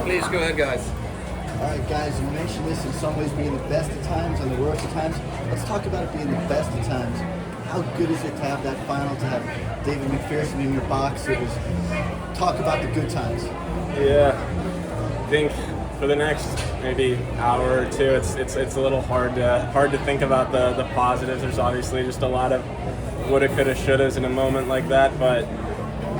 Please go ahead, guys. All right, guys, you mentioned this in some ways being the best of times and the worst of times. Let's talk about it being the best of times. How good is it to have that final, to have David McPherson in your box? Talk about the good times. Yeah, I think for the next maybe hour or two, it's a little hard to think about the positives. There's obviously just a lot of woulda, coulda, shouldas in a moment like that, but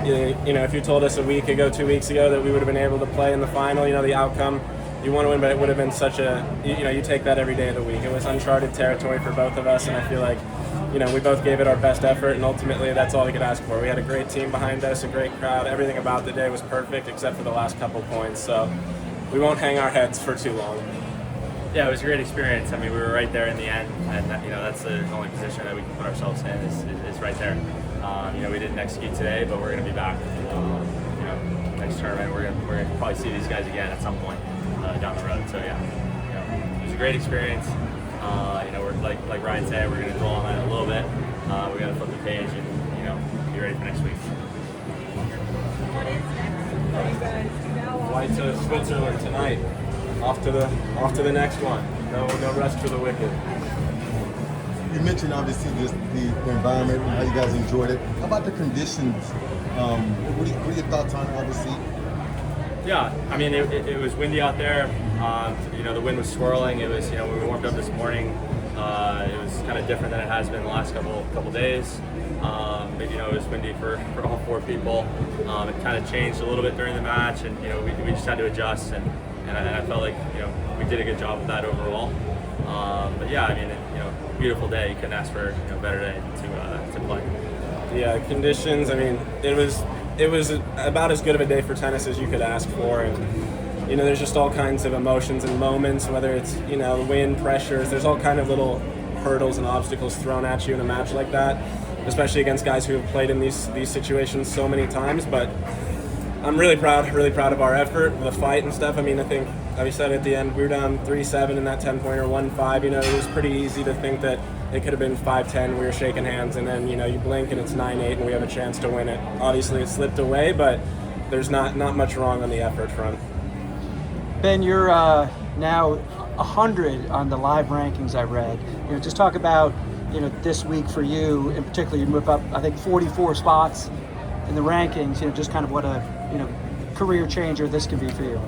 you know, if you told us a week ago, 2 weeks ago that we would have been able to play in the final, you know, the outcome, you want to win, but it would have been such a, you know, you take that every day of the week. It was uncharted territory for both of us, and I feel like, you know, we both gave it our best effort, and ultimately that's all we could ask for. We had a great team behind us, a great crowd. Everything about the day was perfect except for the last couple points, so we won't hang our heads for too long. Yeah, it was a great experience. I mean, we were right there in the end, and you know, that's the only position that we can put ourselves in is right there. You know, we didn't execute today, but we're going to be back. You know, next tournament, we're going to probably see these guys again at some point down the road. So yeah, you know, it was a great experience. You know, we're like Ryan said, we're going to dwell on that a little bit. We got to flip the page and, you know, be ready for next week. Flight to Switzerland tonight. Off to the next one. No rest for the wicked. You mentioned obviously the environment and how you guys enjoyed it. How about the conditions? What are your thoughts on it, obviously? Yeah, I mean, it was windy out there. You know, the wind was swirling. It was, you know, when we warmed up this morning, it was kind of different than it has been the last couple days. But, you know, it was windy for all four people. It kind of changed a little bit during the match, and, you know, we just had to adjust, and I felt like, you know, we did a good job of that overall. But yeah, I mean, you know, beautiful day. You couldn't ask for, you know, a better day to play. Yeah, conditions. I mean, it was about as good of a day for tennis as you could ask for, and you know, there's just all kinds of emotions and moments. Whether it's, you know, wind, pressures, there's all kind of little hurdles and obstacles thrown at you in a match like that, especially against guys who have played in these situations so many times. But I'm really proud of our effort, the fight and stuff. I mean, I think, like we said at the end, we were down 3-7 in that 10-pointer, 1-5. You know, it was pretty easy to think that it could have been 5-10. We were shaking hands, and then, you know, you blink and it's 9-8, and we have a chance to win it. Obviously, it slipped away, but there's not much wrong on the effort front. Ben, you're now 100 on the live rankings I read. You know, just talk about, you know, this week for you in particular. You move up, I think, 44 spots in the rankings. You know, just kind of what a, you know, career changer this can be for you.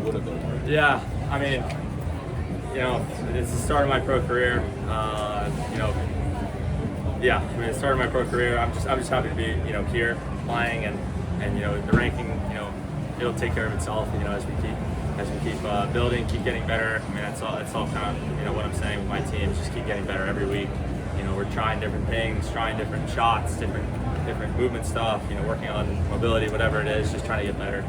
Yeah, I mean, you know, it's the start of my pro career. You know, yeah, I mean, it's the start of my pro career. I'm just happy to be, you know, here playing, and you know, the ranking, you know, it'll take care of itself. You know, as we keep building, keep getting better. I mean, that's all kind of, you know, what I'm saying with my team is just keep getting better every week. You know, we're trying different things, trying different shots, different movement stuff. You know, working on mobility, whatever it is, just trying to get better.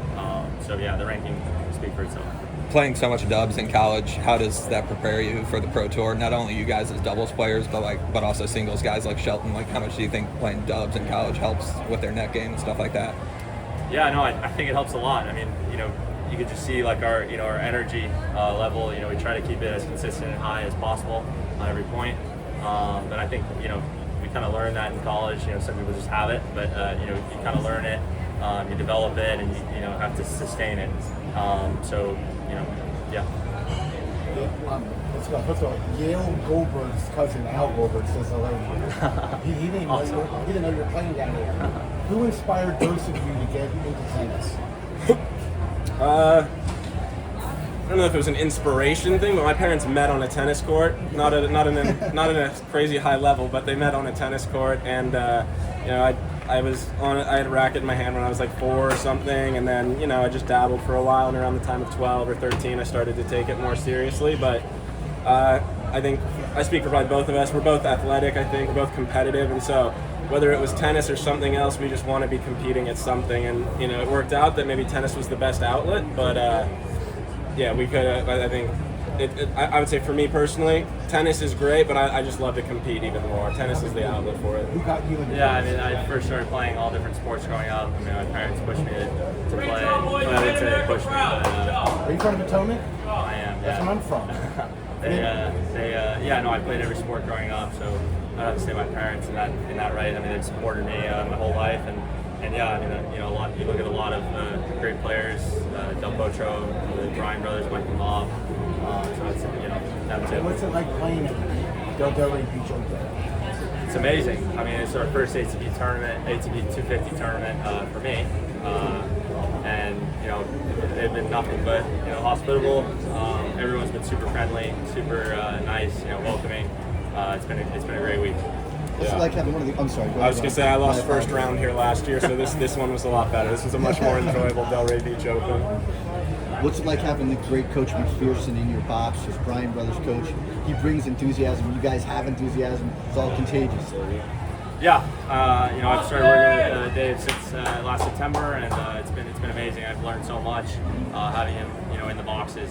So yeah, the ranking will speak for itself. Playing so much dubs in college, how does that prepare you for the pro tour? Not only you guys as doubles players, but also singles guys like Shelton. Like, how much do you think playing dubs in college helps with their net game and stuff like that? Yeah, no, I think it helps a lot. I mean, you know, you could just see like our energy level. You know, we try to keep it as consistent and high as possible on every point. But I think, you know, we kind of learn that in college. You know, some people just have it, but you know, you kind of learn it, you develop it, and you know, have to sustain it. So, you know, yeah. First of all, Yale Goldberg's cousin Al Goldberg says hello to you. He didn't Awesome. know, he didn't know you were playing down there. Who inspired those of you to get into tennis? I don't know if it was an inspiration thing, but my parents met on a tennis court, not in a crazy high level, but they met on a tennis court, and you know, I had a racket in my hand when I was like 4 or something, and then, you know, I just dabbled for a while, and around the time of 12 or 13 I started to take it more seriously. But I think I speak for probably both of us. We're both athletic, I think, we're both competitive, and so whether it was tennis or something else, we just want to be competing at something, and you know, it worked out that maybe tennis was the best outlet, but yeah, we could. I think I would say for me personally, tennis is great, but I just love to compete even more. Tennis is the outlet for it. Who got you into Yeah, I mean, I first started playing all different sports growing up. I mean, my parents pushed me to play. Well, I would say they pushed me, but Are you from Potomac? I am. That's Yeah. where I'm from. Yeah, no, I played every sport growing up, so I'd have to say my parents in that right. I mean, they've supported me my whole life, and and yeah, I mean, you know, you look at a lot of great players, Del Potro, the Bryan brothers, Michael Mobb. So it's, you know, them too. What's it like playing at Delray Beach Open? It's amazing. I mean, it's our first ATP tournament, ATP 250 tournament for me, and you know, they've been nothing but, you know, hospitable. Everyone's been super friendly, super nice, you know, welcoming. It's been a great week. What's it like having one of the? I'm sorry. I was gonna say I lost first round here last year, so this one was a lot better. This was a much more enjoyable Delray Beach Open. What's it like having the great Coach McPherson in your box, as Bryan Brothers coach? He brings enthusiasm. You guys have enthusiasm. It's all contagious. Yeah, you know, I've started working with Dave since last September, and it's been amazing. I've learned so much. Having him, you know, in the box is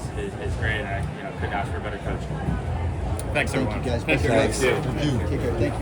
great, and I, you know, couldn't ask for a better coach. Thanks, Thank everyone. you guys. Thank you. Take care. Thank you.